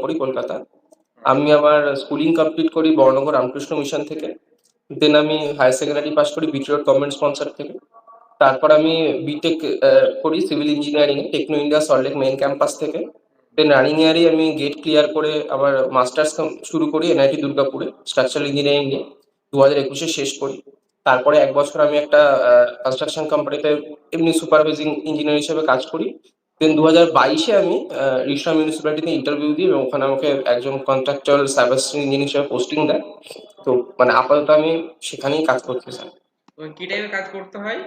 করি কলকাতা। আমি আমার স্কুলিং কমপ্লিট করি বড়নগর রামকৃষ্ণ মিশন থেকে। দেন আমি হায়ার সেকেন্ডারি পাস করি বিটি রোড গভর্নমেন্ট স্পন্সর থেকে। তারপর আমি বিটেক করি civil engineering Techno India Salt Lake main campus থেকে। দেন রানিং ইয়ারই আমি গেট ক্লিয়ার করে আবার মাস্টার্স শুরু করি এনআইটি দুর্গাপুরে স্ট্রাকচারাল ইঞ্জিনিয়ারিং নিয়ে। 2021 শেষ করি। তারপরে 1 বছর আমি একটা কনস্ট্রাকশন কোম্পানিতে এমনি সুপারভাইজিং ইঞ্জিনিয়ার হিসেবে কাজ করি। দেন 2022 আমি রিষড়া মিউনিসিপ্যালিটিতে ইন্টারভিউ দিই এবং ওখানে আমাকে একজন কন্ট্রাকচুয়াল সাইবার ইঞ্জিনিয়ার হিসেবে পোস্টিং দেয়। তো মানে আপাতত আমি সেখানেই কাজ করছি স্যার। কি টাইপের কাজ করতে হয়?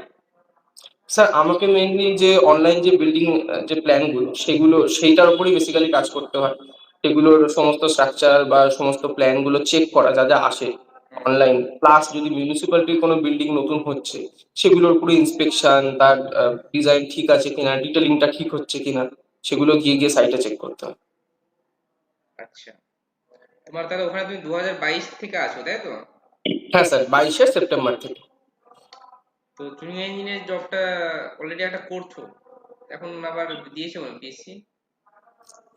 স্যার আমাকে মেইনলি যে অনলাইন যে বিল্ডিং যে প্ল্যানগুলো সেগুলো সেইটার উপরই বেসিক্যালি কাজ করতে হয়। সেগুলোর সমস্ত স্ট্রাকচার বা সমস্ত প্ল্যানগুলো চেক করা যা যা আসে অনলাইন, প্লাস যদি মিউনিসিপ্যালিটির কোনো বিল্ডিং নতুন হচ্ছে সেগুলোর উপরে ইন্সপেকশন, তার ডিজাইন ঠিক আছে কিনা, ডিটেলিংটা ঠিক হচ্ছে কিনা, সেগুলো গিয়ে গিয়ে সাইটে চেক করতে হয়। আচ্ছা, তোমার তাহলে ওখানে তুমি 2022 থেকে আছো, তাই তো? হ্যাঁ স্যার, 22শে সেপ্টেম্বর থেকে। তো জুনিয়র ইঞ্জিনিয়ার জবটা অলরেডি একটা করছো, এখন আবার দিয়েছো পিএসসি?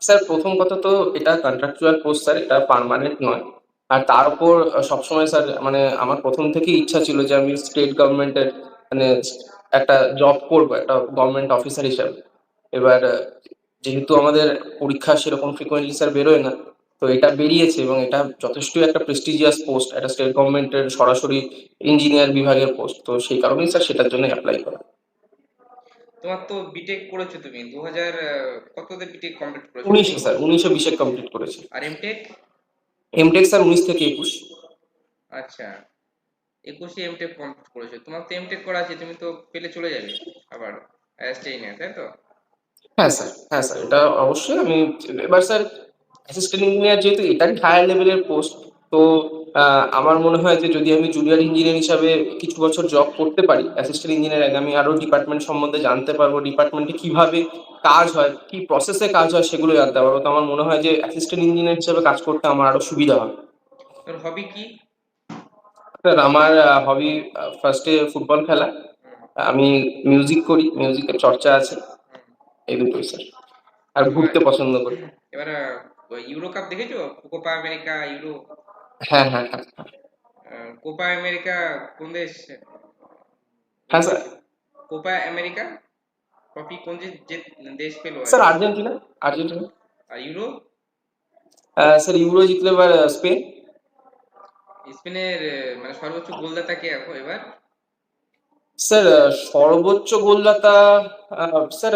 স্যার প্রথম কথা তো এটা কন্ট্রাকচুয়াল পোস্ট স্যার, এটা পার্মানেন্ট নয়। আর তার উপর সবসময় স্যার মানে আমার প্রথম থেকেই ইচ্ছা ছিল যে আমি স্টেট গভর্নমেন্টের মানে একটা জব করব একটা গভর্নমেন্ট অফিসার হিসাবে। এবার যেহেতু আমাদের পরীক্ষা সেরকম ফ্রিকোয়েন্টলি স্যার বেরোয় না, তো এটা বেরিয়েছে এবং এটা যথেষ্টই একটা প্রেস্টিজিয়াস পোস্ট, একটা স্টেট গভর্নমেন্টের সরাসরি ইঞ্জিনিয়ার বিভাগের পোস্ট, তো সেই কারণেই স্যার সেটার জন্য অ্যাপ্লাই করা। তোমার তো বিটেক করেছো তুমি 2000 কততে বিটেক কমপ্লিট করেছো তুমি? 19 স্যার, 1920 কমপ্লিট করেছি। আর এমটেক? এমটেক স্যার 19 থেকে 21। আচ্ছা, 21-এ এমটেক কমপ্লিট করেছো। তোমার তো এমটেক করা আছে, তুমি তো পেলে চলে যাবে আবার অ্যাসিস্ট্যান্ট, তাই তো? হ্যাঁ স্যার, হ্যাঁ স্যার, এটা অবশ্যই আমি এবার স্যার অ্যাসিস্ট্যান্ট ইঞ্জিনিয়ার যেহেতু এটাই হায়ার লেভেলের পোস্ট, তো আমার মনে হয় যে যদি আমি জুনিয়র ইঞ্জিনিয়ার হিসাবে কিছু বছর জব করতে পারি অ্যাসিস্ট্যান্ট ইঞ্জিনিয়ার আগে, আমি আরো ডিপার্টমেন্ট সম্বন্ধে জানতে পারবো, ডিপার্টমেন্টে কিভাবে কাজ হয়, কি প্রসেসে কাজ হয় সেগুলো জানতে পারবো। তো আমার মনে হয় যে অ্যাসিস্ট্যান্ট ইঞ্জিনিয়ার হিসেবে কাজ করতে আমার আরো সুবিধা হবে। তোর হবি কি? স্যার আমার হবি ফার্স্টে ফুটবল খেলা, আমি মিউজিক করি, মিউজিকের চর্চা আছে, এই দুটোই স্যার। আর এবার ঘুরতে পছন্দ করি। এবার ইউরো কাপ দেখেছো? Copa America, euro. হ্যাঁ হ্যাঁ হ্যাঁ। কোপা আমেরিকা কোন দেশ হ্যাঁ উইন স্যার। করেছে? কোপা আমেরিকা ট্রফি কোন যে দেশ পেলো আর স্যার কি? আর্জেন্টিনা। আর্জেন্টিনা। আর ইউরো? স্যার ইউরো জিতলো এবার স্পেন। স্পেনের মানে সর্বোচ্চ গোলদাতা কে এখন এবার? স্যার সর্বোচ্চ গোলদাতা, স্যার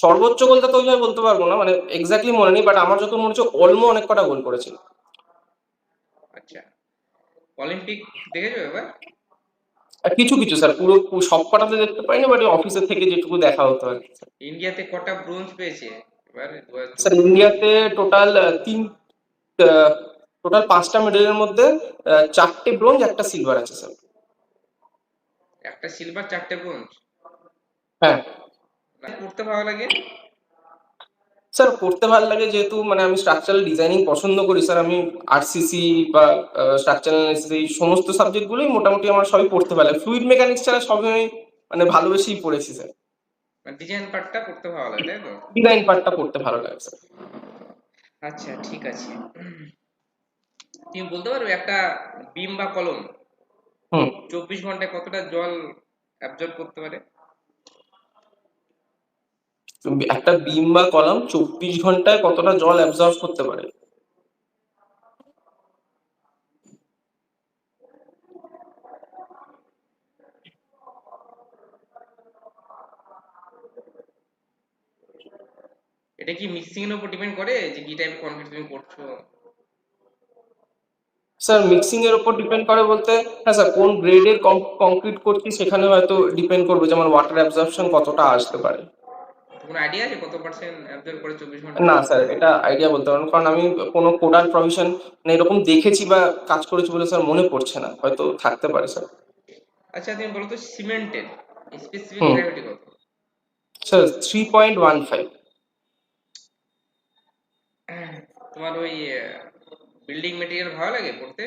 সর্বোচ্চ গোলদাতা ওইভাবে বলতে পারবো না, মানে এক্স্যাক্টলি মনে নেই, বাট আমার যত মনে হচ্ছে অলমো অনেক কটা গোল করেছিল। আচ্ছা, অলিম্পিক দেখেছো এবার? আর কিছু কিছু স্যার, পুরো সব কটাতে দেখতে পাইনি, বাট অফিসের থেকে যেটুকু দেখা হতো আর কি। ইন্ডিয়াতে কটা ব্রোঞ্জ পেয়েছে এবার স্যার 2024? ইন্ডিয়াতে টোটাল টোটাল 5টা মেডেলের মধ্যে 4টে ব্রোঞ্জ, একটা সিলভার আছে স্যার। একটা সিলভার, 4টে ব্রোঞ্জ? হ্যাঁ করতে ভালো লাগে? স্যার, পড়তে ভালো লাগে যেহেতু মানে আমি স্ট্রাকচারাল ডিজাইনিং পছন্দ করি স্যার। আমি আরসিসি বা স্ট্রাকচারাল এই সমস্ত সাবজেক্টগুলোই মোটামুটি আমার সবই পড়তে ভালো লাগে। ফ্লুইড মেকানিক্স ছাড়া সবই আমি মানে ভালোবেসেই পড়েছি স্যার। মানে ডিজাইন পার্টটা করতে ভালো লাগে, তাই তো? ডিজাইন পার্টটা পড়তে ভালো লাগে স্যার। আচ্ছা, ঠিক আছে। তুমি বলতে পারবে একটা বিম বা কলম হুম। 24 ঘন্টায় কতটা জল অ্যাবজর্ব করতে পারে? একটা বিম বা কলাম 24 ঘন্টায় কতটা জল অ্যাবজর্ব করতে পারে? এটা কি মিক্সিং এর উপর ডিপেন্ড করে যে কি টাইপের কনক্রিট তুমি করছো? স্যার মিক্সিং এর উপর ডিপেন্ড করে বলতে, হ্যাঁ স্যার, কোন গ্রেডের কংক্রিট করছি সেখানে হয়তো ডিপেন্ড করবে, যেমন ওয়াটার অ্যাবজর্পশন কতটা আসতে পারে। কোনো আইডিয়া আছে কত পার্সেন্ট অ্যাবজর্ব করে 24 ঘন্টায়? না স্যার, এটা আইডিয়া বলতে পারবো না, কারণ আমি কোনো কোডার প্রভিশন মানে এরকম দেখেছি বা কাজ করেছি বলে স্যার মনে পড়ছে না, হয়তো থাকতে পারে স্যার। আচ্ছা, তুমি বলো তো সিমেন্টের স্পেসিফিক হুম। গ্র্যাভিটি কত? স্যার 3.15। তোমার ওই বিল্ডিং মেটেরিয়াল ভালো লাগে পড়তে?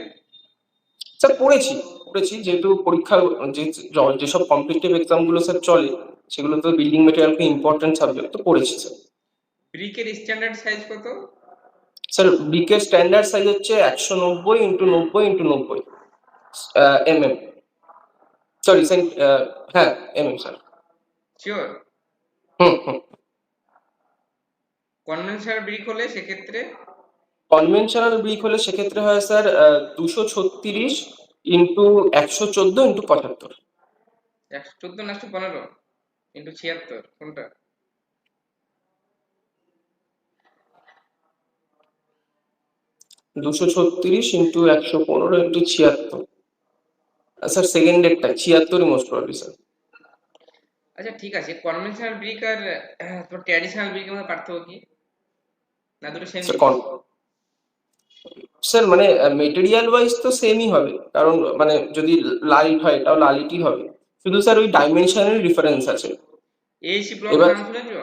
স্যার পড়েছি, পড়েছি যেহেতু পরীক্ষা যে যেসব কম্পিটিটিভ এক্সাম গুলো স্যার চলে সেগুলো তো বিল্ডিং মেটেরিয়াল খুব ইম্পর্টেন্ট সাবজেক্ট, তো পড়েছি স্যার। ব্রিকের স্ট্যান্ডার্ড সাইজ কত? স্যার ব্রিকের স্ট্যান্ডার্ড সাইজ হচ্ছে 190x90x90 mm, সরি হ্যাঁ স্যার। শিওর? হুম হুম। কনভেনশনাল ব্রিক হলে সেক্ষেত্রে? কনভেনশনাল ব্রিক হলে সেক্ষেত্রে হয় স্যার 236x114x75। 114 না 115 ইন্টু 76 কোনটা? 236x115x76। স্যার সেকেন্ডেরটা 76ই মোস্ট প্রবাবলি স্যার। আচ্ছা ঠিক আছে, কনভেনশনাল ব্রিক আর তোমার ট্র্যাডিশনাল ব্রিকের মধ্যে পার্থক্য কি, না দুটো সেম স্যার জিনিস? স্যার মানে মেটেরিয়াল ওয়াইজ তো সেমই হবে, কারণ মানে যদি লাইট হয় এটাও লালিটি হবে, শুধু স্যার ওই ডাইমেনশনের ডিফারেন্স আছে। এইসি ব্লকের এবার নাম শুনেছো?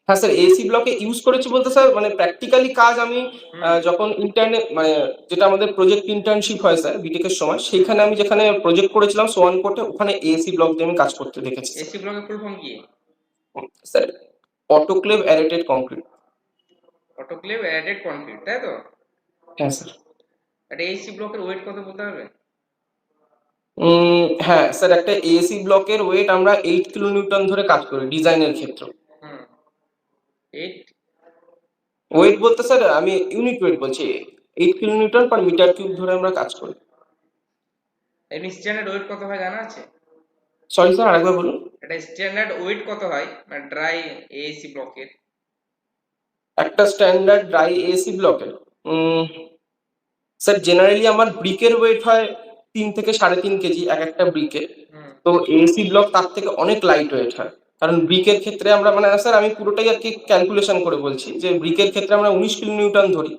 হ্যাঁ স্যার, এসি ব্লকে ইউজ করেছি বলতে স্যার মানে প্র্যাকটিক্যালি কাজ আমি হুম। যখন ইন্টারনেট মানে যেটা আমাদের প্রজেক্ট ইন্টার্নশিপ হয় স্যার বিটেকের সময়, সেইখানে আমি যেখানে প্রজেক্ট করেছিলাম সোয়ান কোর্টে, ওখানে এসি ব্লক দিয়ে আমি কাজ করতে দেখেছি স্যার। এসি ব্লকের ফুল ফর্ম কি? Sir autoclave aerated concrete. Autoclave added concrete, তাই তো? হ্যাঁ স্যার। একটা এসি ব্লকের ওয়েট কত বলতে পারবে? হ্যাঁ স্যার, একটা এসি ব্লকের ওয়েট আমরা 8 কিলো নিউটন ধরে কাজ করি ডিজাইনের ক্ষেত্রে। হুম। 8? ওয়েট বলতে স্যার আমি ইউনিট ওয়েট বলছি, 8 কিলোনিউটন/মিটার কিউব ধরে আমরা কাজ করি। এমনি স্ট্যান্ডার্ড ওয়েট কত হয় জানা আছে? সরি স্যার, আরেকবার বলুন। এটা স্ট্যান্ডার্ড ওয়েট কত হয় মানে ড্রাই এসি ব্লকের? একটা স্ট্যান্ডার্ড ড্রাই এসি ব্লকের স্যার জেনারেলি আমার ব্রিকের ওয়েট হয় 3 থেকে 3.5 কেজি এক একটা ব্রিকে। হুম। তো এসি ব্লক তার থেকে অনেক লাইট ওয়েট হয়, কারণ ব্রিকের ক্ষেত্রে আমরা মানে স্যার আমি পুরোটাই আর কি ক্যালকুলেশন করে বলছি, যে ব্রিকের ক্ষেত্রে আমরা 19 কিলোনিউটন ধরি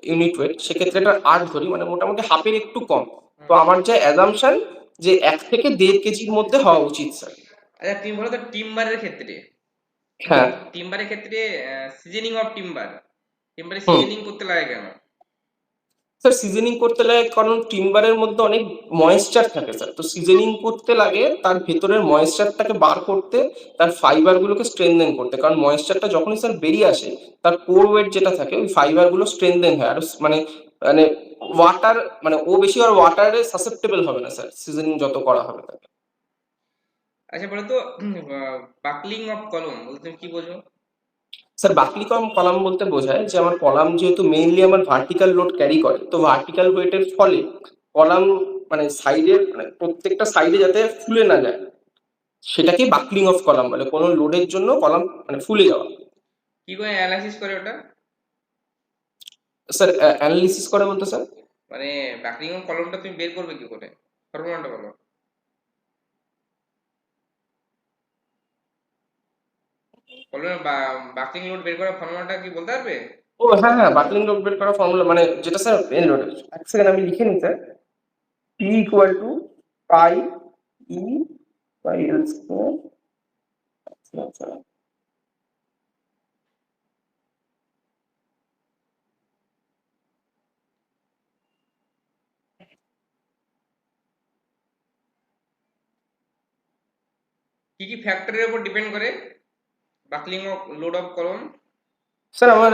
ইউনিট ওয়েট, সেক্ষেত্রে এটা 8 ধরি, মানে মোটামুটি হাফের একটু কম। তো হুম। আমার যে অ্যাজাম্পশন যে 1 থেকে 1.5 কেজির মধ্যে হওয়া উচিত স্যার। আচ্ছা তুমি বলো তো টিম্বারের ক্ষেত্রে, হ্যাঁ। টিম্বারের ক্ষেত্রে সিজনিং অফ টিম্বার, টিম্বারে হুম। সিজনিং করতে লাগে কেন? স্যার সিজনিং করতে লাগে কারণ টিম্বারের মধ্যে অনেক ময়েশ্চার থাকে স্যার, তো সিজনিং করতে লাগে তার ভেতরের ময়েশ্চারটাকে বার করতে, তার ফাইবার গুলোকে স্ট্রেনদেন করতে, কারণ ময়েশ্চারটা যখনই স্যার বেরিয়ে আসে তার কোর ওয়েট যেটা থাকে ওই ফাইবার গুলো স্ট্রেনদেন হয়, আর মানে মানে ওয়াটার মানে ও বেশি আর ওয়াটারে সাসেপ্টেবল হবে না স্যার, সিজনিং যত করা হবে তাকে। আচ্ছা বলো তো, বাকলিং অফ কলম বলতে তুমি কি বোঝো? স্যার বাকলি কলাম বলতে বোঝায় যে আমার কলাম যেহেতু মেইনলি আমার ভার্টিক্যাল লোড ক্যারি করে, তো ভার্টিক্যাল ওয়েটের ফলে কলাম মানে সাইডের মানে প্রত্যেকটা সাইডে যাতে ফুলে না যায়, সেটাকে বাকলিং অফ কলাম বলে, কোনো লোডের জন্য কলাম মানে ফুলে যাওয়া। কি করে অ্যানালাইসিস করে ওটা? স্যার অ্যানালিসিস করে বলতে স্যার মানে বাকলিং অফ কলমটা তুমি বের করবে কি করে, ফর্মুলাটা বলো। কলমের বাকলিং লোড বের করার ফর্মুলাটা কি বলতে পারবে? ও হ্যাঁ হ্যাঁ, বাকলিং লোড বের করা ফর্মুলা মানে যেটা স্যার মেন লোড, এক সেকেন্ড আমি লিখে নিই sir. P equal to pi E by L square. আচ্ছা। কি কি ফ্যাক্টরের উপর ডিপেন্ড করে buckling of load of column? Sir আমার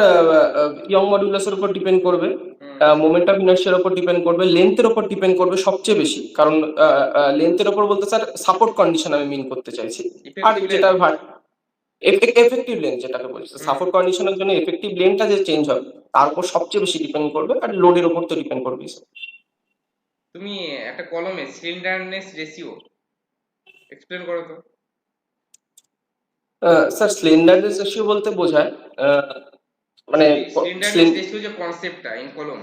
ইয়ং মডুলাসের উপর ডিপেন্ড করবে, হুম। মোমেন্ট অফ ইনার্সিয়ার উপর ডিপেন্ড করবে, লেন্থের উপর ডিপেন্ড করবে সবচেয়ে বেশি, কারণ লেন্থের উপর বলতে স্যার সাপোর্ট কন্ডিশন আমি মিন করতে চাইছি। আর ইফেক্টিভ যেটা লেন্থ। এফেক্টিভ লেন্থ যেটাকে বলছি, হুম। সাপোর্ট কন্ডিশনের জন্য এফেক্টিভ লেন্থটা যে চেঞ্জ হবে তার উপর সবচেয়ে বেশি ডিপেন্ড করবে, আর লোডের উপর তো ডিপেন্ড করবে স্যার। তুমি একটা কলমে সিলিন্ডারনেস রেশিও এক্সপ্লেন করো তো। স্যার স্লেন্ডারনেস রেশিও বলতে বোঝায় মানে সিলিন্ডারনেস রেশিও যে কনসেপ্টটা ইন কলম,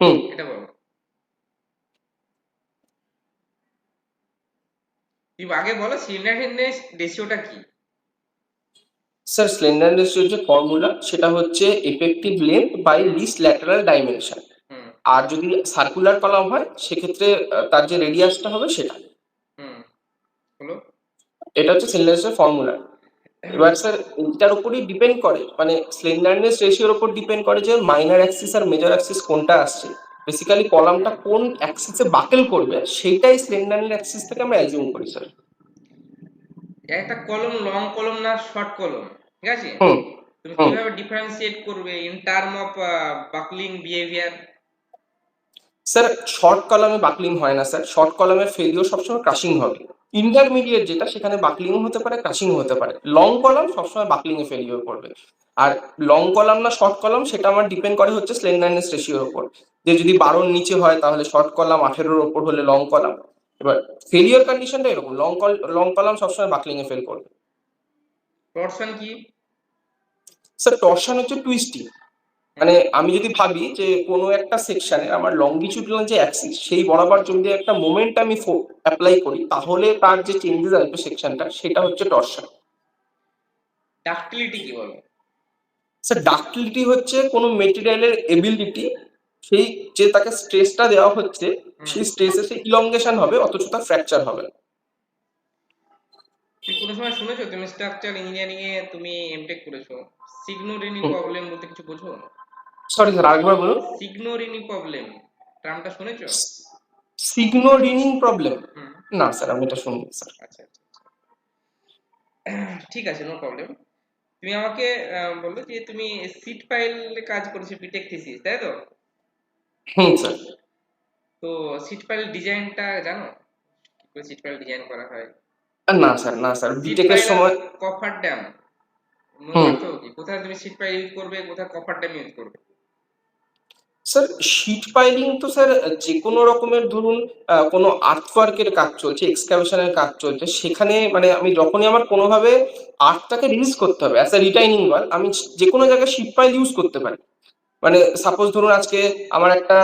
হুম। এটা বলো। তুমি আগে বলো সিলিন্ডারনেস রেশিওটা কি? স্যার স্লেন্ডারনেস রেশিওর যে ফর্মুলা সেটা হচ্ছে effective length by least lateral dimension. হুম। আর যদি সার্কুলার কলাম হয় সেক্ষেত্রে তার যে রেডিয়াসটা হবে সেটা। হুম। হলো। এটা হচ্ছে স্লেন্ডারনেসের ফর্মুলা। এবার স্যার এটার উপরই ডিপেন্ড করে, মানে স্লেন্ডারনেস রেশিওর উপর ডিপেন্ড করে যে মাইনর অ্যাক্সিস আর মেজর অ্যাক্সিস কোনটা আসছে, বেসিক্যালি কলামটা কোন অ্যাক্সিসে বাকেল করবে সেইটাই স্লেন্ডারনেস অ্যাক্সিস থেকে আমরা অ্যাজিউম করি স্যার। একটা কলম লং কলম না শর্ট কলম, ঠিক আছে? হুম তুমি হুম। কিভাবে ডিফারেন্সিয়েট করবে in term of buckling behaviour? Sir short কলামে বাকলিং হয় না স্যার, শর্ট কলামের ফেলিওর সবসময় ক্রাশিং হবে। ইন্টারমিডিয়েট যেটা সেখানে বাকলিংও হতে পারে, ক্রাশিংও হতে পারে। লং কলাম সবসময় বাকলিং এ ফেলিওর করবে। আর লং কলাম না শর্ট কলাম সেটা আমার ডিপেন্ড করে হচ্ছে স্লেন্ডারনেস রেশিওর উপর। যে যদি 12 নিচে হয় তাহলে শর্ট কলাম, 18 ওপর হলে লং কলাম। এবার ফেলিওর কন্ডিশনটা এরকম, লং কলাম সবসময় বাকলিং এ ফেল করবে। টরশন কি? স্যার টর্শন হচ্ছে টুইস্টিং। হুম, মানে আমি যদি ভাবি যে কোনো একটা সেকশনে আমার লঙ্গিটিউডাল যে অ্যাক্সিস সেই বরাবর যদি একটা মোমেন্ট আমি অ্যাপ্লাই করি তাহলে তার যে চেঞ্জেস আসবে সেকশনটা সেটা হচ্ছে টর্শন। ডাক্টিলিটি কি বলো? স্যার ডাক্টিলিটি হচ্ছে কোনো মেটেরিয়ালের এবিলিটি, সেই যে তাকে স্ট্রেসটা দেওয়া হচ্ছে হুম, সেই স্ট্রেসে সে ইলংগেশন হবে অথচ তার ফ্র্যাকচার হবে না। তুমি কোনো সময় শুনেছো, তুমি স্ট্রাকচার ইঞ্জিনিয়ারিং এ তুমি এমটেক করেছো, সিগনোরিনি হুম। প্রবলেম বলতে কিছু বোঝো? সরি স্যার আরেকবার বলুন। সিগনোরিনি প্রবলেম টার্মটা শুনেছো? সিগনো রিনিং প্রবলেম? হুম, না স্যার আমি এটা শুনিনি স্যার। আচ্ছা আচ্ছা। ঠিক আছে, নো প্রবলেম। তুমি আমাকে বললো যে তুমি সিট ফাইলে কাজ করেছো, বিটেক থিসিস, তাই তো? হুম স্যার। তো সিট ফাইল ডিজাইনটা জানো, কি করে সিট ফাইল ডিজাইন করা হয়? না স্যার, না স্যার সিট বিটেকের ফাইল আর সময়। কফার ড্যাম হুম। পার্থক্য কি? কোথায় তুমি সিট ফাইল ইউজ করবে, কোথায় কফার ড্যাম ইউজ করবে? স্যার শিট পাইলিং তো স্যার যে কোনো রকমের ধরুন কোনো আর্থওয়ার্কের কাজ চলছে, এক্সকাভেশনের কাজ চলছে, সেখানে মানে আমি যখনই আমার কোনোভাবে আর্থটাকে রিলিজ করতে হবে অ্যাজ আ রিটাইনিং ওয়াল, আমি যে কোনো জায়গায় শিট পাইল ইউজ করতে পারি। মানে সাপোজ ধরুন আজকে আমার একটা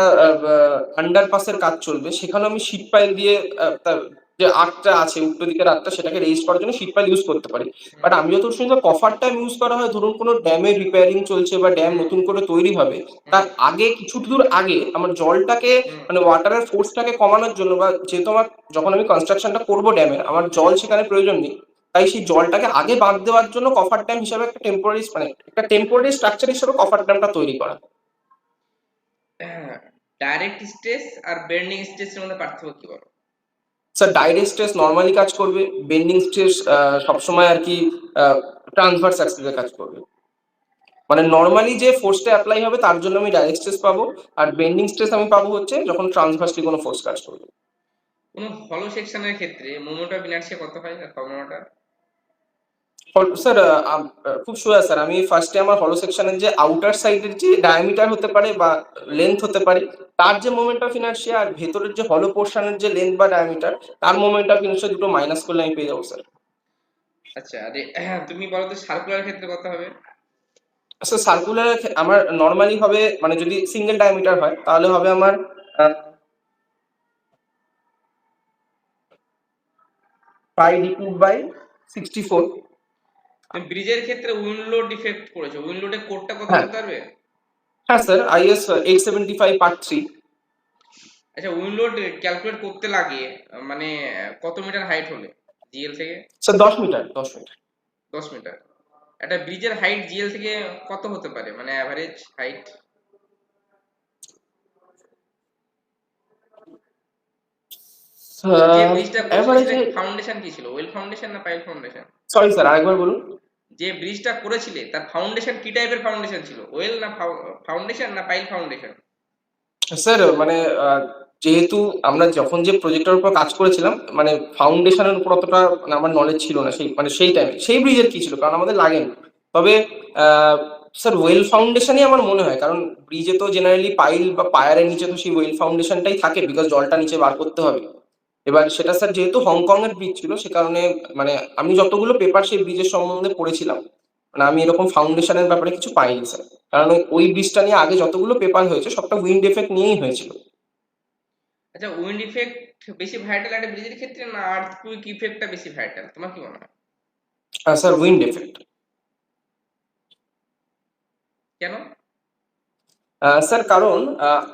আন্ডারপাসের কাজ চলবে, সেখানে আমি শিট পাইল দিয়ে তার যে আর্টটা আছে উল্টো দিকের আর্টটা সেটাকে রেজ করার জন্য শিট পাইল ইউজ করতে পারি। হুম, বাট আমি যতদূর শুনছি কফার টাইম ইউজ করা হয় ধরুন কোনো ড্যামের রিপেয়ারিং চলছে বা ড্যাম হুম, নতুন করে তৈরি হবে, হুম, তার আগে কিছু দূর আগে আমার জলটাকে হুম। মানে ওয়াটারের ফোর্সটাকে কমানোর জন্য, বা যেহেতু আমার যখন আমি কনস্ট্রাকশনটা করবো ড্যামের আমার জল সেখানে প্রয়োজন নেই, তাই সেই জলটাকে আগে বাদ দেওয়ার জন্য কফার ড্যাম হিসাবে একটা টেম্পোরারি মানে একটা টেম্পোরারি স্ট্রাকচার হিসেবে কফার ড্যামটা তৈরি করা। ডাইরেক্ট স্ট্রেস আর বেন্ডিং স্ট্রেসের মধ্যে পার্থক্য কি বলো? স্যার ডাইরেক্ট স্ট্রেস নর্মালি কাজ করবে, বেন্ডিং স্ট্রেস সবসময় আর কি ট্রান্সভার্স অ্যাক্সিসে কাজ করবে। মানে নর্মালি যে ফোর্সটা অ্যাপ্লাই হবে তার জন্য আমি ডাইরেক্ট স্ট্রেস পাবো, আর বেন্ডিং স্ট্রেস আমি পাবো হচ্ছে যখন ট্রান্সভার্সলি কোনো ফোর্স কাজ করবে। কোনো হলো সেকশনের ক্ষেত্রে মোমেন্ট অফ ইনার্শিয়া কত হয় আর ফর্মুলাটা? স্যার খুব সোজা স্যার, আমি ফার্স্টে আমার হলো সেকশনের যে আউটার সাইডের যে ডায়ামিটার হতে পারে বা লেন্থ হতে পারে তার যে মোমেন্ট অফ ইনার্শিয়া, আর ভেতরের যে হলো পোর্শনের যে লেন্থ বা ডায়ামিটার তার মোমেন্ট অফ ইনার্শিয়া দুটো মাইনাস করলে আমি পেয়ে যাবো স্যার। আচ্ছা, আরে তুমি বলো তো সার্কুলার ক্ষেত্রে কত হবে? আচ্ছা সার্কুলার আমার নর্মালি হবে মানে যদি সিঙ্গেল ডায়ামিটার হয় তাহলে হবে আমার পাই ডি কিউব বাই 64। তুমি ব্রিজের ক্ষেত্রে উইন্ড লোড ডিফেক্ট করেছো, উইন্ড লোডের কোডটা কত হ্যাঁ, বলতে পারবে? হ্যাঁ স্যার আইএস 875 পার্ট 3। আচ্ছা, উইন্ড লোড ক্যালকুলেট করতে লাগে মানে কত মিটার হাইট হলে জিএল থেকে? Sir 10 metre, 10 metre. 10 মিটার। একটা ব্রিজের হাইট জিএল থেকে কত হতে পারে, মানে অ্যাভারেজ হাইট? যে ব্রিজটা করেছিল সেটা অ্যাভারেজে কি ফাউন্ডেশন কি ছিল, ওয়েল ফাউন্ডেশন না পাইল ফাউন্ডেশন? সরি স্যার আরেকবার বলুন। যে ব্রিজটা করেছিলে তার ফাউন্ডেশন কি টাইপের ফাউন্ডেশন ছিল, ওয়েল না ফাউন্ডেশন না পাইল ফাউন্ডেশন? স্যার মানে যেহেতু আমরা যখন যে প্রজেক্টের উপর কাজ করেছিলাম মানে ফাউন্ডেশনের উপর অতটা মানে আমার নলেজ ছিল না সেই মানে সেই টাইমে সেই ব্রিজের কি ছিল কারণ আমাদের লাগেনি। তবে স্যার ওয়েল ফাউন্ডেশনই আমার মনে হয়, কারণ ব্রিজে তো জেনারেলি পাইল বা পায়ারের নিচে তো সেই ওয়েল ফাউন্ডেশনটাই থাকে বিকজ জলটা নিচে বার করতে হবে। এবার সেটা স্যার যেহেতু হংকং এর ব্রিজ ছিল সে কারণে মানে আমি যতগুলো পেপার সেই ব্রিজের সম্বন্ধে পড়েছিলাম মানে আমি এরকম ফাউন্ডেশনের ব্যাপারে কিছু পাইনি স্যার। কারণ ওই ব্রিজটা নিয়ে আগে যতগুলো পেপার হয়েছে সবটা উইন্ড এফেক্ট নিয়েই হয়েছিল। আচ্ছা, উইন্ড ইফেক্ট বেশি ভাইটাল একটা ব্রিজের ক্ষেত্রে না আর্থকুইক ইফেক্টটা বেশি ভাইটাল, তোমার কি মনে হয়? Sir wind effect. কেন? স্যার কারণ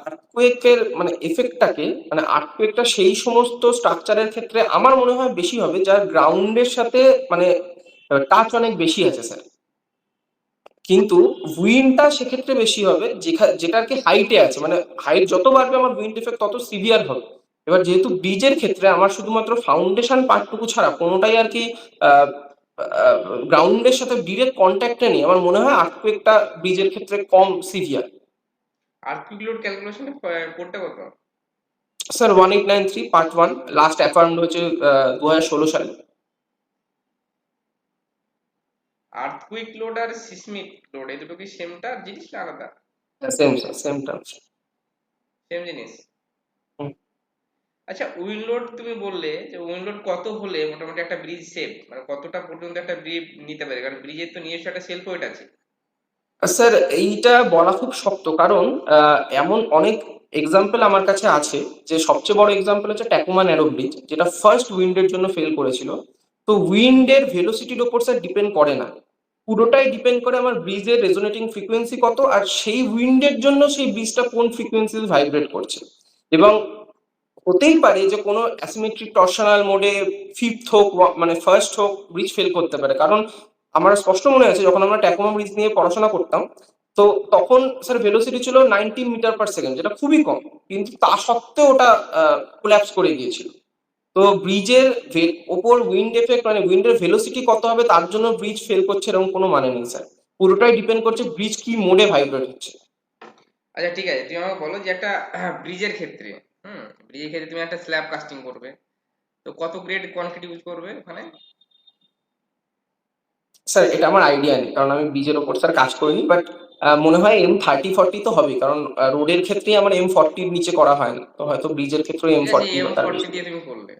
আর্থকুয়েকের মানে এফেক্টটাকে মানে আর্থকুয়েকটা সেই সমস্ত স্ট্রাকচারের ক্ষেত্রে আমার মনে হয় বেশি হবে যার গ্রাউন্ডের সাথে মানে টাচ অনেক বেশি আছে স্যার। কিন্তু উইন্ডটা সেক্ষেত্রে বেশি হবে যেটা আর কি হাইটে আছে, মানে হাইট যত বাড়বে আমার উইন্ড এফেক্ট তত সিভিয়ার হবে। এবার যেহেতু ব্রিজের ক্ষেত্রে আমার শুধুমাত্র ফাউন্ডেশন পার্টটুকু ছাড়া কোনোটাই আর কি গ্রাউন্ডের সাথে ডিরেক্ট কন্ট্যাক্টে নেই, আমার মনে হয় আর্থকুয়েকটা ব্রিজের ক্ষেত্রে কম সিভিয়ার। আর্থকুইক লোড ক্যালকুলেশনে কোডটা কত? স্যার 1893 পার্ট 1, লাস্ট অ্যাফার্মড হচ্ছে 2016 সালে। আর্থকুইক লোড আর সিসমিক লোড এই দুটো কি সেমটা জিনিস না আলাদা? Same sir, same terms. Same জিনিস। আচ্ছা, উইন্ড লোড তুমি বললে যে উইন্ড লোড কত হলে মোটামুটি একটা ব্রিজ সেফ, মানে কতটা পর্যন্ত একটা ব্রিজ নিতে পারে, কারণ ব্রিজের তো নিজস্ব একটা সেলফ ওয়েট আছে। স্যার এইটা বলা খুব শক্ত, কারণ এমন অনেক এক্সাম্পল আমার কাছে আছে। যে সবচেয়ে বড় এক্সাম্পল হচ্ছে ট্যাকুমা ন্যারো ব্রিজ, যেটা ফার্স্ট উইন্ডের জন্য ফেল করেছিল। তো উইন্ডের ভেলোসিটির ওপর স্যার ডিপেন্ড করে না, পুরোটাই ডিপেন্ড করে আমার ব্রিজের রেজোনেটিং ফ্রিকোয়েন্সি কত, আর সেই উইন্ডের জন্য সেই ব্রিজটা কোন ফ্রিকোয়েন্সি ভাইব্রেট করছে। এবং হতেই পারে যে কোনো অ্যাসিমেট্রিক টরশনাল মোডে ফিফথ হোক মানে ফার্স্ট হোক ব্রিজ ফেল করতে পারে। কারণ আমার স্পষ্ট মনে আছে যখন আমরা ট্যাকোমা ব্রিজ নিয়ে পড়াশোনা করতাম, তো তখন স্যার ভেলোসিটি ছিল 19 মিটার পার সেকেন্ড, যেটা খুবই কম, কিন্তু তা সত্ত্বেও ওটা কোল্যাপস করে গিয়েছিল। তো ব্রিজের ওপর উইন্ড এফেক্ট মানে উইন্ডের ভেলোসিটি কত হবে তার জন্য ব্রিজ ফেল করছে এরকম কোনো মানে নেই স্যার, পুরোটাই ডিপেন্ড করছে ব্রিজ কি মোডে ভাইব্রেট হচ্ছে। আচ্ছা ঠিক আছে, তুমি আমাকে বলো যে একটা ব্রিজের ক্ষেত্রে, ব্রিজের ক্ষেত্রে তুমি একটা স্ল্যাব কাস্টিং করবে, তো কত গ্রেড কনক্রিট ইউজ করবে ওখানে? স্যার এটা আমার আইডিয়া নেই, কারণ আমি ব্রিজের ওপর স্যার কাজ করিনি, বাট মনে হয় M30-40 তো হবে, কারণ রোডের ক্ষেত্রেই আমার M40 নিচে করা হয় না, তো হয়তো ব্রিজের ক্ষেত্রে ঠিক আছে, M40 বা এম তার ফর্টি বেশি। দিয়ে তুমি করলে।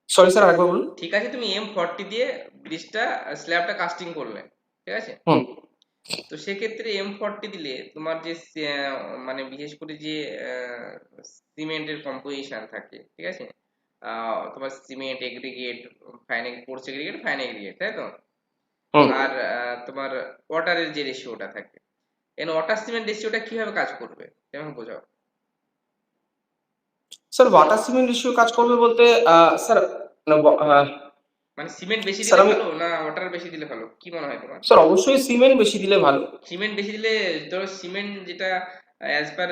সরি স্যার, আরেকবার বলুন। ঠিক আছে, তুমি M40 দিয়ে ব্রিজটা স্ল্যাবটা কাস্টিং করলে, ঠিক আছে। হুম। তো সেক্ষেত্রে M40 দিলে তোমার যে মানে বিশেষ করে যে সিমেন্টের কম্পোজিশন থাকে, ঠিক আছে, তোমার cement aggregate, fine course aggregate, fine aggregate, তাই তো? হুম। আর তোমার ওয়াটারের যে রেশিওটা থাকে, এর ওয়াটার সিমেন্ট রেশিওটা কিভাবে কাজ করবে যেমন বোঝাও। স্যার ওয়াটার সিমেন্ট রেশিও কাজ করবে বলতে স্যার মানে সিমেন্ট বেশি স্যার দিলে আমি ভালো না ওয়াটার বেশি দিলে ভালো, কি মনে হয় তোমার? স্যার অবশ্যই সিমেন্ট বেশি দিলে ভালো। সিমেন্ট বেশি দিলে, ধরো সিমেন্ট যেটা অ্যাজ পার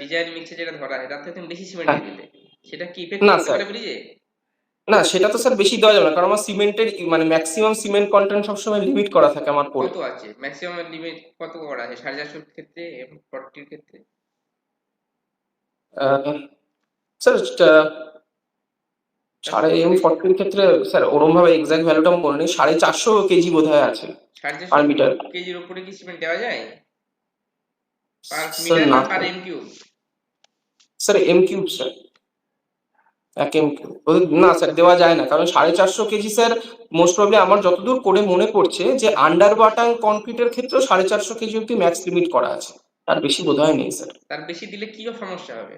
ডিজাইন মিক্সে যেটা ধরা হয় তার থেকে তুমি বেশি সিমেন্ট হ্যাঁ। দিয়ে দিলে, সেটা কি ইফেক্ট না করতে স্যার, পারে ব্রিজে? না সেটা তো স্যার বেশি দেওয়া যাবে না, কারণ আমার সিমেন্টের মানে ম্যাক্সিমাম সিমেন্ট কন্টেন্ট সবসময় লিমিট করা থাকে আমার পড়ে। কত আছে ম্যাক্সিমাম লিমিট, কত করা আছে 450 ক্ষেত্রে, M40 ক্ষেত্রে? স্যার চারশো সাড়ে কত দেখি, M40 ক্ষেত্রে স্যার ওরম ভাবে এক্সাক্ট ভ্যালুটা মনে নেই, 450 কেজি বোধহয় আছে 450 পার মিটার। কেজির উপরে কি সিমেন্ট দেওয়া যায় পার স্যার মিটার না না per sir, M cube? Sir M³ sir, 1 M³ না স্যার দেওয়া যায় না, কারণ 450 কেজি স্যার মোস্ট প্রবলি আমার যতদূর করে মনে পড়ছে যে আন্ডার বাটাং কনক্রিটের ক্ষেত্রেও 450 কেজি অব্দি ম্যাক্স লিমিট করা আছে, তার বেশি বোধহয় নেই স্যার। তার বেশি দিলে কি সমস্যা হবে?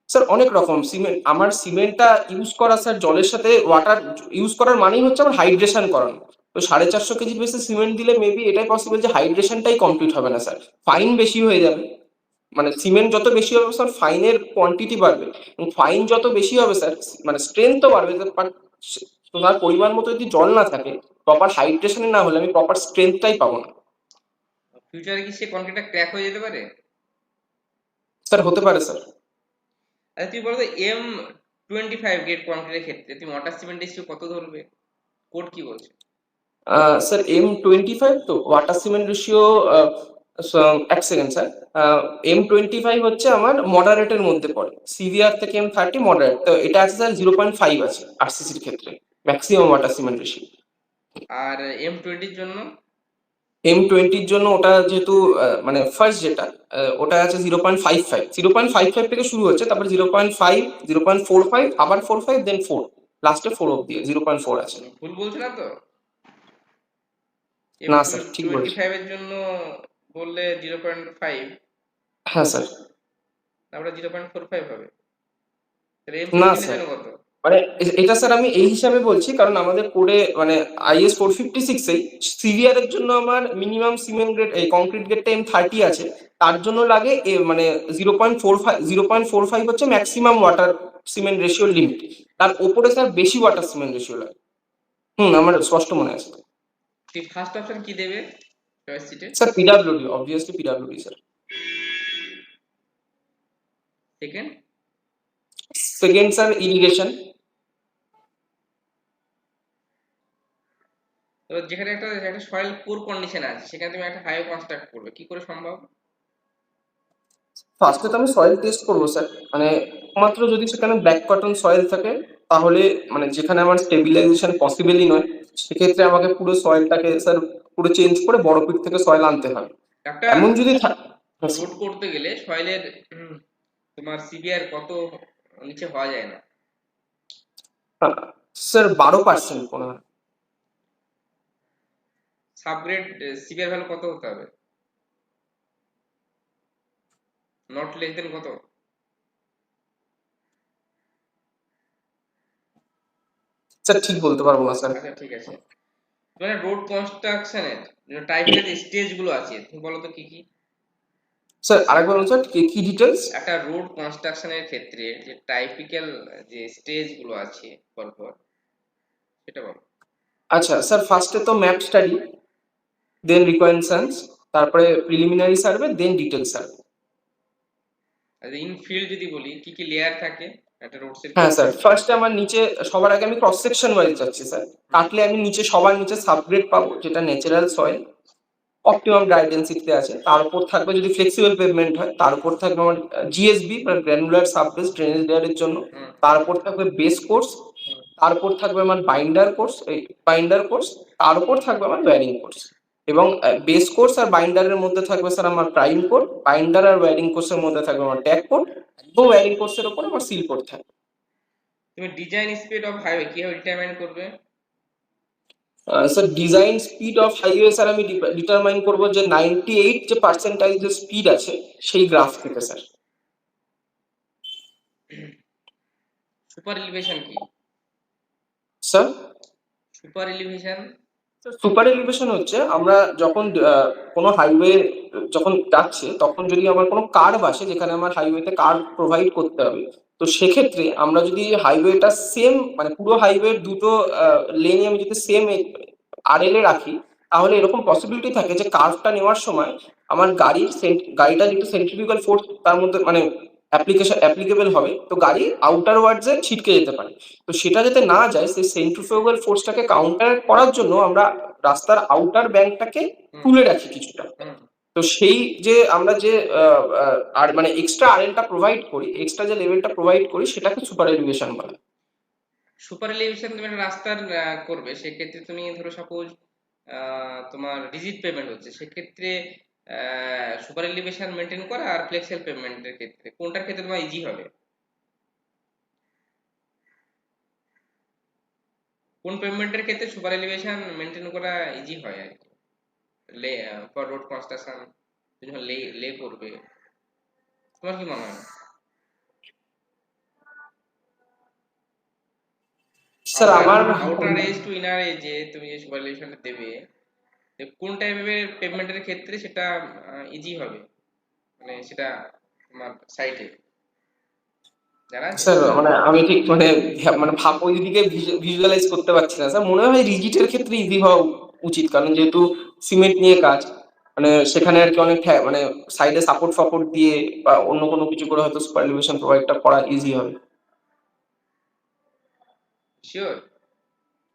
স্যার অনেক রকম সিমেন্ট, আমার সিমেন্টটা ইউজ করা স্যার জলের সাথে ওয়াটার ইউজ করার মানেই হচ্ছে আমার হাইড্রেশন করানো। তো 450 কেজির বেশি সিমেন্ট দিলে মেবি এটাই পসিবল যে হাইড্রেশনটাই কমপ্লিট হবে না স্যার, ফাইন বেশি হয়ে যাবে। মানে সিমেন্ট যত বেশি হবে স্যার ফাইনের কোয়ান্টিটি বাড়বে, এবং ফাইন যত বেশি হবে স্যার মানে স্ট্রেংথও বাড়বে, বাট তার পরিমাণ মতো যদি জল না থাকে, প্রপার হাইড্রেশনে না হলে আমি প্রপার স্ট্রেংথটাই পাবো না। ফিউচারে কি সে কনক্রিটটা ক্র্যাক হয়ে যেতে পারে? স্যার হতে পারে স্যার। আচ্ছা তুমি বলো তো, M25 গ্রেড কনক্রিটের ক্ষেত্রে তুমি ওয়াটার সিমেন্ট রেশিও কত ধরবে, কোড কি বলছে? স্যার M25 তো ওয়াটার সিমেন্ট রেশিও, এক সেকেন্ড স্যার, M25 হচ্ছে আমার মডারেটের মধ্যে পড়ে, সিভিআর থেকে M30 মডারেট, তো এটা আছে স্যার 0.5 আছে আরসিসির ক্ষেত্রে ম্যাক্সিমাম ওয়াটার সিমেন্ট রেশিও। আর M20-র জন্য? M20-র জন্য ওটা যেহেতু মানে ফার্স্ট যেটা ওটা আছে 0.55, 0.55 থেকে শুরু হচ্ছে, তারপর 0.5, 0.45, আবার 45, দেন 4, লাস্টে 4 অব্দি 0.4 আছে। ভুল বলছো না তো? এম না স্যার ঠিক টোয়েন্টি বলছি। ফাইভের জন্য বললে 0.5, হ্যাঁ স্যার। তারপরে 0.45 হবে, তাহলে এম না ফিফটিনের স্যার, জন্য কত? মানে এটা স্যার আমি এই হিসাবে বলছি কারণ আমাদের কোডে মানে IS 456 এই সিভিআর এর জন্য আমার মিনিমাম সিমেন্ট গ্রেড এই কংক্রিট গ্রেডটা M30 আছে, তার জন্য লাগে মানে 0.45, 0.45 হচ্ছে maximum water cement ratio limit, তার উপরে স্যার বেশি ওয়াটার সিমেন্ট রেশিও লাগে। আমার স্পষ্ট মনে আছে। ঠিক, ফার্স্ট অপশন কি দেবে চয়েস সিটে? Sir PWD, obviously PWD sir. Second? Second sir irrigation. এবার যেখানে একটা একটা সয়েল পুর কন্ডিশন আছে সেখানে তুমি একটা হাইওয়ে কনস্ট্রাক্ট করবে, কি করে সম্ভব? ফার্স্টে তো আমি সয়েল টেস্ট করবো স্যার, মানে মাত্র যদি সেখানে ব্ল্যাক কটন সয়েল থাকে, তাহলে মানে যেখানে আমার স্টেবিলাইজেশন পসিবলই নয়, সেক্ষেত্রে আমাকে পুরো সয়েলটাকে স্যার পুরো চেঞ্জ করে বড়পিট থেকে সয়েল আনতে হয়। একটা এমন যদি হ্যাঁ রোড করতে গেলে সয়েলের তোমার সিভিআর কত নিচে হওয়া যায় না? স্যার 12% মনে হয়। সাবগ্রেড সিভিআর ভ্যালু কত হতে হবে? নট লেস দেন কত? স্যার ঠিক বলতে পারবো না স্যার। আচ্ছা ঠিক আছে, মানে রোড কনস্ট্রাকশনের টাইপিক্যাল যে স্টেজ গুলো আছে তুমি বলো তো কি কি? স্যার আরেকবার বলুন স্যার, কি কি ডিটেলস? একটা রোড কনস্ট্রাকশনের ক্ষেত্রে যে টাইপিক্যাল যে স্টেজ গুলো আছে পরপর, সেটা বলো। আচ্ছা স্যার, ফার্স্টে তো ম্যাপ স্টাডি, দেন রিকোয়েনসেন্স, তারপরে preliminary survey, then detail survey. আর ইন ফিল্ড যদি বলি কি কি লেয়ার থাকে একটা রোডস এর হ্যাঁ ক্ষেত্রে? স্যার, ফার্স্টে আমার নিচে সবার আগে আমি ক্রস সেকশন ওয়াইজ যাচ্ছি স্যার। কাটলে আমি নিচে সবার নিচে সাবগ্রেড পাবো, যেটা ন্যাচারাল সয়েল অপটিমাম ড্রাই ডেন্সিটিতে আছে। তার উপর থাকবে, যদি ফ্লেক্সিবল পেভমেন্ট হয়, তার উপর থাকবে আমার জিএসবি বা গ্র্যানুলার সাববেস ড্রেনেজ লেয়ারের জন্য। হুম তার উপর থাকবে বেস কোর্স, হুম। তার উপর থাকবে আমার বাইন্ডার কোর্স, তার উপর থাকবে আমার ওয়্যারিং কোর্স। এবং বেস কোর্স আর বাইন্ডারের মধ্যে থাকবে স্যার আমার প্রাইম কোট, বাইন্ডার আর ওয়্যারিং কোর্সের মধ্যে থাকবে আমার ট্যাগ কোট, এবং ওয়্যারিং কোর্সের উপর আমার সিল কোট থাকবে। তুমি ডিজাইন স্পিড অফ হাইওয়ে কিভাবে ডিটারমাইন করবে? Sir design speed of highway sir আমি ডিটারমাইন করবো যে 98 যে পার্সেন্টাইজ যে স্পিড আছে সেই গ্রাফ থেকে স্যার। সুপার এলিভেশন কি? Sir super elevation super elevation হচ্ছে আমরা যখন কোনো হাইওয়ে যখন যাচ্ছে, তখন যদি আমার কোনো কার্ভ আসে যেখানে আমার হাইওয়েতে কার্ভ প্রোভাইড করতে হবে, তো সেক্ষেত্রে আমরা যদি হাইওয়েটা সেম মানে পুরো হাইওয়ে দুটো লেনে আমি যদি সেম আরএল এ রাখি, তাহলে এরকম পসিবিলিটি থাকে যে কার্ভটা নেওয়ার সময় আমার গাড়িটা যেহেতু সেন্ট্রিফিউগাল ফোর্স তার মধ্যে মানে অ্যাপ্লিকেবল হবে, তো গাড়ি আউটার ওয়ার্ডসে ছিটকে যেতে পারে। তো সেটা যাতে না যায়, সেই সেন্ট্রিফিউগাল ফোর্সটাকে কাউন্টার করার জন্য আমরা রাস্তার আউটার ব্যাংকটাকে তুলে রাখি কিছুটা। তো সেই যে আমরা যে আর মানে এক্সট্রা আরএলটা প্রোভাইড করি, এক্সট্রা যে লেভেলটা প্রোভাইড করি, সেটাকে সুপার এলিভেশন বলে। সুপার এলিভেশন তুমি একটা রাস্তার করবে, সেক্ষেত্রে তুমি ধরো সাপোজ তোমার রিজিড পেমেন্ট হচ্ছে, সেক্ষেত্রে সুপার এলিভেশন মেনটেন করা আর ফ্লেক্সিবল পেমেন্টের ক্ষেত্রে কোনটার ক্ষেত্রে তোমার ইজি হবে? কোন পেমেন্টের ক্ষেত্রে সুপার এলিভেশন মেনটেন করা ইজি হয় আর কি? লে ফর রোড কনস্ট্রাকশন তুমি যখন লে লে করবে, তোমার কি মনে হয়? স্যার আউটার আমার আউটার এজ টু ইনার এজে তুমি যে সুপার এলিভেশনটা দেবে, যে কোন টাইপের পেমেন্টের ক্ষেত্রে সেটা ইজি হবে, মানে সেটা তোমার সাইটে জানা আছে? স্যার মানে আমি ঠিক মানে মানে ভাব ওই দিকে ভিজুয়ালাইজ করতে পারছি না স্যার। মনে হয় রিজিটের ক্ষেত্রে ইজি হওয়া উচিত, কারণ যেহেতু সিমেন্ট নিয়ে কাজ, মানে সেখানে আর কি অনেক মানে সাইডে সাপোর্ট ফাপোর্ট দিয়ে বা অন্য কোনো কিছু করে হয়তো সুপার এলিভেশন প্রোভাইডটা করা ইজি হবে। শিওর?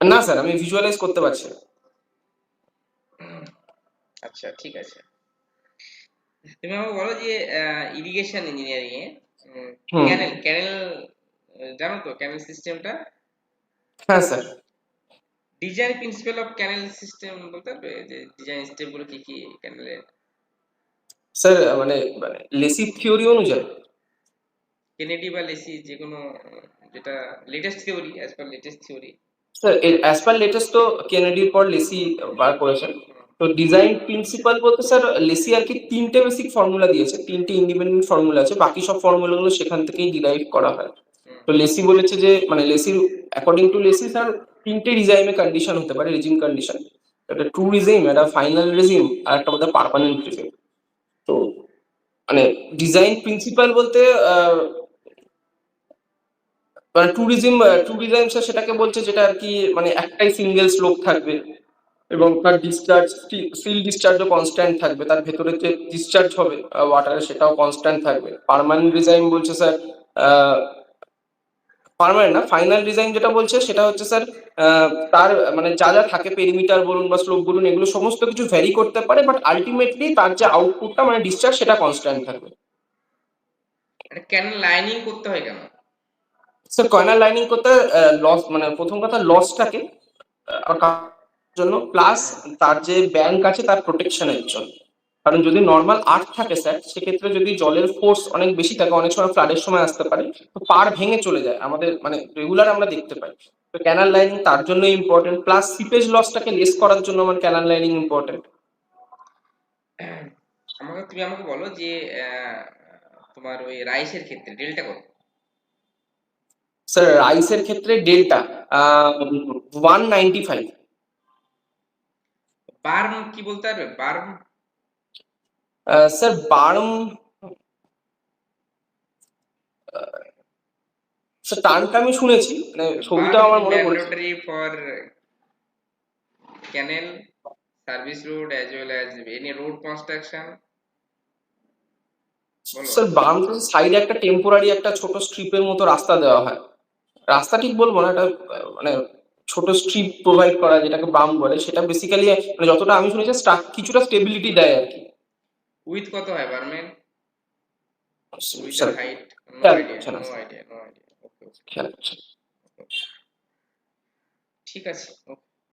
না স্যার, আমি ভিজুয়ালাইজ করতে পারছি না। আচ্ছা ঠিক আছে, তুমি আমাকে বলো যে ইরিগেশন ইঞ্জিনিয়ারিং এ হুম। ক্যানেল ক্যানেল জানো তো ক্যানেল সিস্টেমটা? হ্যাঁ স্যার। Design principle of canal system বলতে পারবে যে ডিজাইন স্টেপ গুলো কি কি ক্যানেলের? স্যার মানে মানে লেসি থিওরি অনুযায়ী কেনেডি বা লেসি যে কোনো যেটা latest theory, as per latest theory. Sir as per latest তো কেনেডির পর লেসি বার করেছেন। তো ডিজাইন প্রিন্সিপাল বলতে স্যার লেসি আর কি তিনটে বেসিক ফর্মুলা দিয়েছে, তিনটে ইন্ডিপেন্ডেন্ট ফর্মুলা আছে, বাকি সব ফর্মুলাগুলো সেখান থেকেই ডিরাইভ করা হয়। তো লেসি বলেছে যে মানে লেসির অ্যাকর্ডিং টু লেসি স্যার তিনটে রিজাইমে কন্ডিশন হতে পারে, রিজিম কন্ডিশন। একটা ট্রু রিজিম, একটা ফাইনাল রিজিম, আর একটা বোধহয় পার্মানেন্ট রিজিম। তো মানে ডিজাইন প্রিন্সিপাল বলতে মানে ট্যুরিজম স্যার সেটাকে বলছে যেটা আর কি মানে একটাই সিঙ্গেল স্লোপ থাকবে, এবং তার ডিসচার্জ সিল ডিসচার্জও কনস্ট্যান্ট থাকবে, তার ভেতরে যে ডিসচার্জ হবে ওয়াটারে সেটাও কনস্ট্যান্ট থাকবে। পার্মানেন্ট রিজাইম বলছে স্যার পার্মানেন্ট না, ফাইনাল ডিজাইন যেটা বলছে সেটা হচ্ছে স্যার তার মানে যা যা থাকে পেরিমিটার বলুন বা স্লোপ বলুন এগুলো সমস্ত কিছু ভ্যারি করতে পারে, বাট আলটিমেটলি তার যে আউটপুটটা মানে ডিসচার্জ সেটা কনস্ট্যান্ট থাকবে। এটা কেন লাইনিং করতে হয় কেন? স্যার কয়নার লাইনিং করতে লস মানে প্রথম কথা লসটাকে জন্য, প্লাস তার যে ব্যাংক আছে তার প্রোটেকশনের জন্য। কারণ যদি নর্মাল আর্থ থাকে স্যার, সেক্ষেত্রে যদি জলের ফোর্স অনেক বেশি থাকে, অনেক সময় ফ্লাডের সময় আসতে পারে, তো পার ভেঙে চলে যায়, আমাদের মানে রেগুলার আমরা দেখতে পাই। তো ক্যানাল লাইনিং তার জন্য ইম্পর্টেন্ট, প্লাস সিপেজ লসটাকে লেস করার জন্য আমার ক্যানাল লাইনিং ইম্পর্টেন্ট। তুমি আমাকে বলো যে আহ, তোমার ওই রাইসের ক্ষেত্রে ডেল্টা কত? স্যার রাইসের ক্ষেত্রে ডেল্টা 195। বার্ম কি বলতে পারবে? বার্ম? স্যার বার্ম, স্যার টার্মটা আমি শুনেছি, মানে ছবিটাও বার্ম আমার মনে পড়েছে। Mandatory for canal service road as well as any road construction. বলো। স্যার বাম সাইডে একটা টেম্পোরারি একটা ছোট স্ট্রিপের মতো রাস্তা দেওয়া হয়, রাস্তা ঠিক বলবো না, এটা মানে ছোট স্ট্রিপ প্রোভাইড করা যেটাকে বাম বলে, সেটা বেসিক্যালি মানে যতটা আমি শুনেছি কিছুটা স্টেবিলিটি দেয় আর কি। উইথ কত হয় বার্মের? Width sir and height? No খেয়াল আইডিয়া, করছে না no sir, idea, no idea. Okay, খেয়াল করছে না। ঠিক আছে।